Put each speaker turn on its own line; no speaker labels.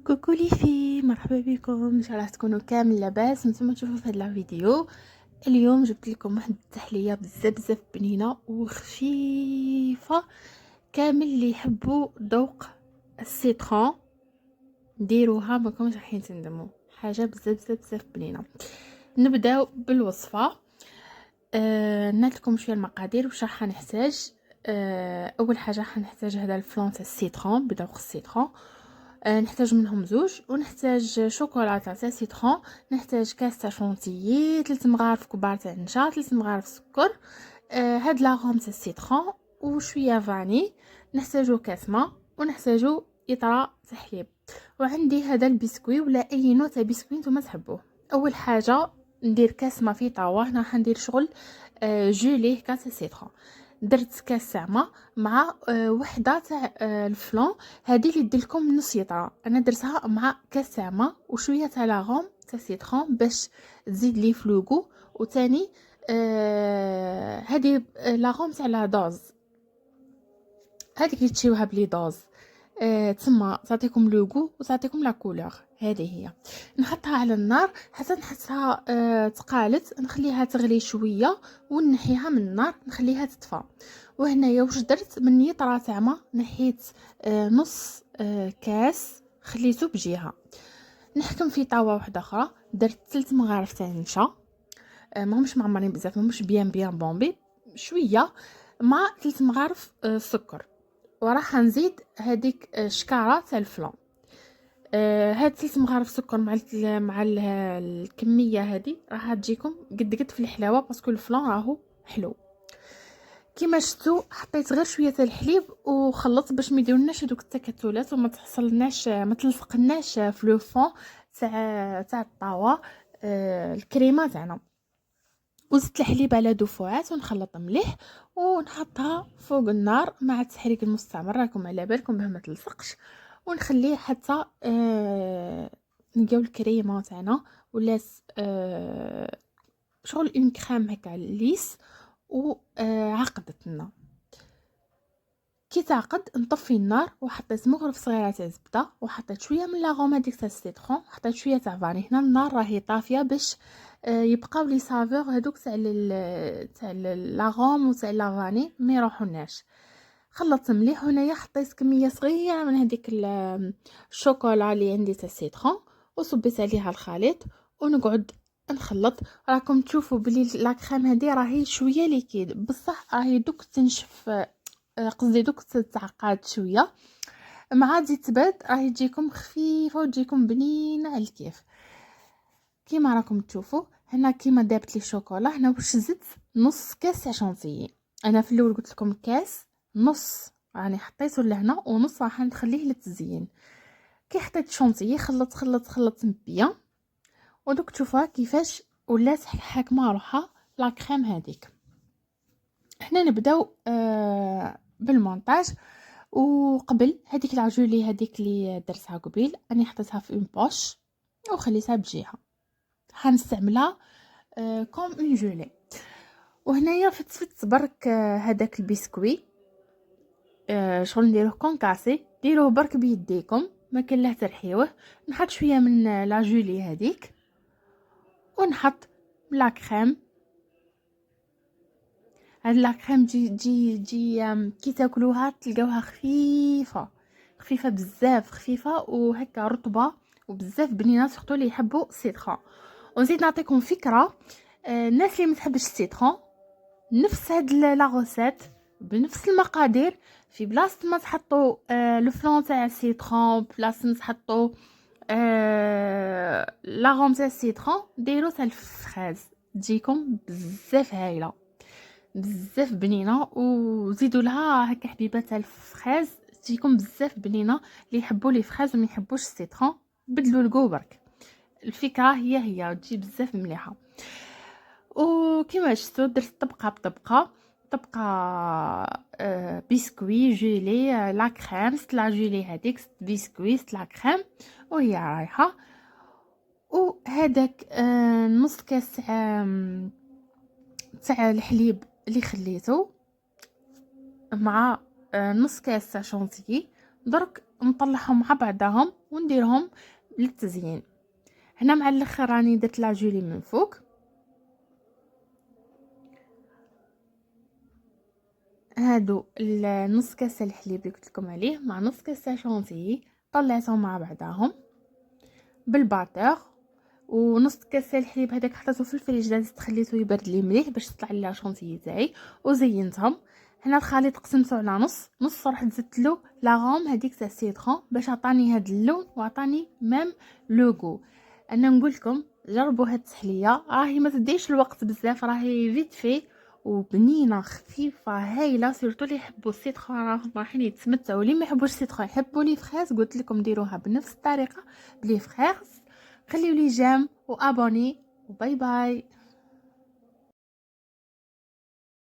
كوكو لي في مرحبا بكم، ان شاء الله تكونوا كامل لاباس. نتوما تشوفوا في هذا الفيديو. اليوم جبت لكم واحد التحليه بزاف بنينه وخفيفه. كامل اللي يحبوا ذوق السيترون ديروها، ما كنتش رايحين تندموا. حاجه بزاف بنينه. نبداو بالوصفه. نعطيكم لكم شويه المقادير واش راح نحتاج. اول حاجه حنحتاج هذا الفلون تاع السيترون بذوق السيترون. نحتاج منهم زوج، ونحتاج شوكولا تاع سيترون، نحتاج كاس تاع شونتيي، 3 مغارف كبار تاع النشا، 3 مغارف سكر، هاد لاغوم تاع السيترون وشويه فاني. نحتاجو كاس ماء، ونحتاجو يطرا تاع حليب. وعندي هذا البسكوي ولا اي نوع تاع بسكوي نتوما تحبوه. اول حاجه ندير كاس ماء في طاوه. هنا حندير شغل جوليه كاس السيترون. درت كاس تاع ماء مع وحده تاع الفلون. هذه اللي دير لكم نص يطرا، انا درتها مع كاس تاع ماء وشويه تاع لاغوم تاع سيترون باش تزيد لي فلوغو. وثاني هذه لاغوم تاع لا دوز، هذيك اللي تشيوها بلي دوز. تسمى تعطيكم لوغو وتعطيكم لا كولور. هذه هي. نحطها على النار حتى نحسها تقالت، نخليها تغلي شويه ونحيها من النار نخليها تطفى. وهنايا واش درت من يطرا تاع ما نحيت نص كاس خليته بجهه. نحكم في طاوه واحده اخرى درت 3 مغارف تاع النشا، ماهمش معمرين بزاف، ماهمش بيان بومبي، شويه مع 3 مغارف سكر. وراح نزيد هذيك شكاره تاع الفلان. هاد 3 مغارف سكر مع الكميه هذه راح تجيكم قد في الحلاوه، باسكو الفلان راهو حلو. كيما شفتوا حطيت غير شويه تاع الحليب وخلطت باش ما يديرولناش هذوك التكتلات وما تحصلناش ما تلصقناش في لو فون تاع الطاوه الكريمه تاعنا. وزدت الحليب على دفعات ونخلط مليح ونحطها فوق النار مع التحريك المستمر، راكم على بالكم باه ما تلصقش. ونخليه حتى نلقاو الكريمه تاعنا ولات شغل اون كريم هكا ليس وعقدت لنا. كي تعقد نطفي النار وحطيت مغرف صغيره تاع زبده وحطيت شويه من لاغوم هذيك تاع السيترون، حطيت شويه تاع فاني. هنا النار راهي طافيه باش يبقاو لي سافور هذوك تاع لاغوم وتاع لافاني ما يروحوناش. خلطت مليح. هنايا حطيت كميه صغيره من هذيك الشوكولا اللي عندي تاع السيترون وصبيت عليها الخليط ونقعد نخلط. راكم تشوفوا بلي لا كريم هذه راهي شويه ليكيد بصح راهي دوك تنشف، قصدي دوك تعقد شويه. مع زيت تبات راهي تجيكم خفيفه وتجيكم بنينه على الكيف كيما راكم تشوفوا. هنا كيما دابت لي الشوكولا، هنا واش زدت نص كاس تاع شونتيي. انا في الاول قلت لكم كاس نص راني حطيته لهنا ونص راح نخليه للتزيين. كي حطيت شونتيي خلط بيان ودوك تشوفوها كيفاش ولات حاكمه روحها لا كريم هذيك. حنا نبداو بالمونتاج. وقبل هذيك العجولي هذيك اللي درتها قبيل اني حطيتها في اون بوش وخليتها بجهه. حنستعملها كوم اون جولي. وهنايا فتفت برك هذاك البسكوي شغل نديروه كونكاسي، ديروه برك بيديكم ما كان له ترحيوه. نحط شويه من لا جولي هذيك ونحط لا كريم. هاد لا كريم جي كي تاكلوها تلقاوها خفيفه بزاف، خفيفه وهكا رطبه وبزاف بنينه، سورتو اللي يحبوا السيترون. ونزيد نعطيكم فكره، الناس اللي ما تحبش السيترون نفس هاد لا غوسيت بنفس المقادير، في بلاصه ما تحطوا لو فلون تاع السيترون، بلاصه ما تحطوا لا غوم تاع السيترون ديروا تاع الفريز تجيكم بزاف هايله بزاف بنينه. وزيدوا لها هكا حبيبات تاع الفريز تجيكم بزاف بنينه. اللي يحبوا لي فريز وما يحبوش السيترون بدلوا الكو برك. الفكره هي تجي بزاف مليحه. وكما شفتوا درت طبقه بطبقه بسكوي جيلي لا كريم ست لا جيلي هذيك ست بسكوي ست لا كريم وهي رايحه. وهذاك نص كاس تاع الحليب اللي خليته مع نص كاس تاع شونتيي درك نطلعهم مع بعضهم ونديرهم للتزيين. هنا مع الاخر راني درت لا جولي من فوق. هادو نص كاس الحليب اللي قلت لكم عليه مع نص كاس شونتيي طلعتهم مع بعضهم بالباتور، ونص كاس الحليب هذاك حطيته في الفريج خليته يبرد لي مليح باش تطلع لي لا شونتيي تاعي وزينتهم. هنا الخليط قسمته على نص رحت زدت له لا غوم هذيك تاع السيترون باش عطاني هذا اللون وعطاني ميم لوغو. انا نقول لكم جربوا هاد التحليه، راهي ما تديش الوقت بزاف، راهي فيت في وبنينه خفيفه هايله. سيرتو اللي يحبوا السيترون راحين يتمتعوا، اللي ما يحبوش السيترون يحبوا لي فريز قلت لكم ديروها بنفس الطريقه بلي فريز. خليوا لي جيم وابوني وباي باي.